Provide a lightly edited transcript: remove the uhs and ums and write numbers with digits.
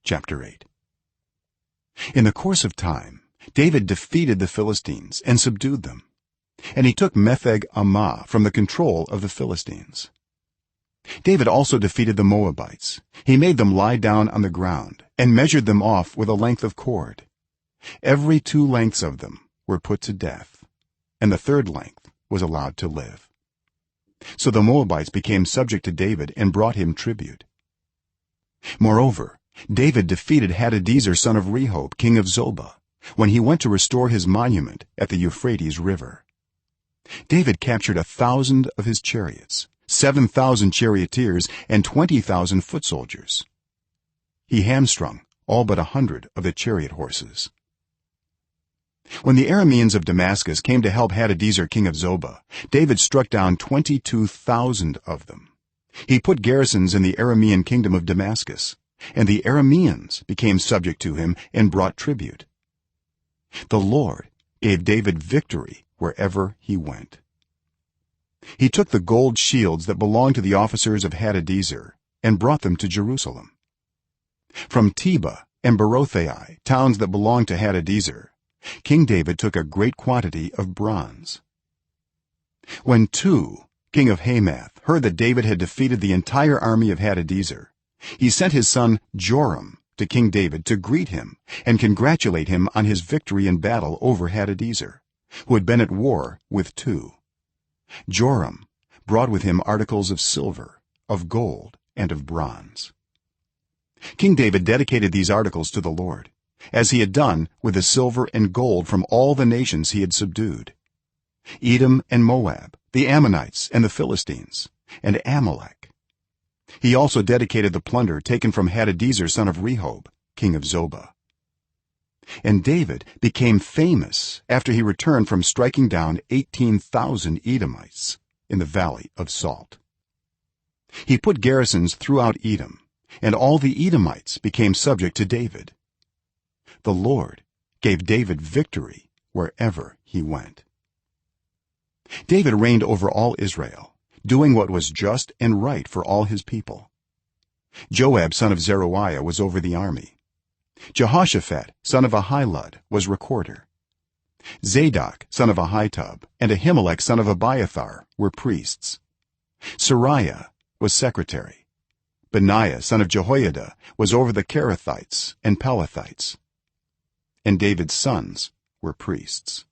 Chapter 8. In the course of time David defeated the Philistines and subdued them, and he took Metheg Ammah from the control of the Philistines. David also defeated the Moabites. He made them lie down on the ground and measured them off with a length of cord. Every 2 lengths of them were put to death, and the 3rd length was allowed to live. So the Moabites became subject to David and brought him tribute. Moreover, David defeated Hadadezer son of Rehob, king of Zobah, when he went to restore his monument at the Euphrates River. David captured 1,000 of his chariots, 7,000 charioteers, and 20,000 foot soldiers. He hamstrung all but 100 of the chariot horses. When the Arameans of Damascus came to help Hadadezer king of Zobah, David struck down 22,000 of them. He put garrisons in the Aramean kingdom of Damascus, and the Arameans became subject to him and brought tribute. The Lord gave David victory wherever he went. He took the gold shields that belonged to the officers of Hadadezer and brought them to Jerusalem. From Tebah and Berothai, towns that belonged to Hadadezer, King David took a great quantity of bronze. When Tu, king of Hamath, heard that David had defeated the entire army of Hadadezer, he sent his son Joram to King David to greet him and congratulate him on his victory in battle over Hadadezer, who had been at war with Tu. Joram brought with him articles of silver, of gold, and of bronze. King David dedicated these articles to the Lord, as he had done with the silver and gold from all the nations he had subdued: Edom and Moab, the Ammonites and the Philistines, and Amalek. He also dedicated the plunder taken from Hadadezer son of Rehob, king of Zobah. And David became famous after he returned from striking down 18,000 Edomites in the valley of Salt. He put garrisons throughout Edom, and all the Edomites became subject to David. The Lord gave David victory wherever he went. David reigned over all Israel, doing what was just and right for all his people. Joab son of Zeruiah was over the army. Jehoshaphat son of Ahilud was recorder. Zadok son of Ahitub and Ahimelech son of Abiathar were priests. Sariah was secretary. Benaiah son of Jehoiada was over the Kerethites and Pelethites. And David's sons were priests.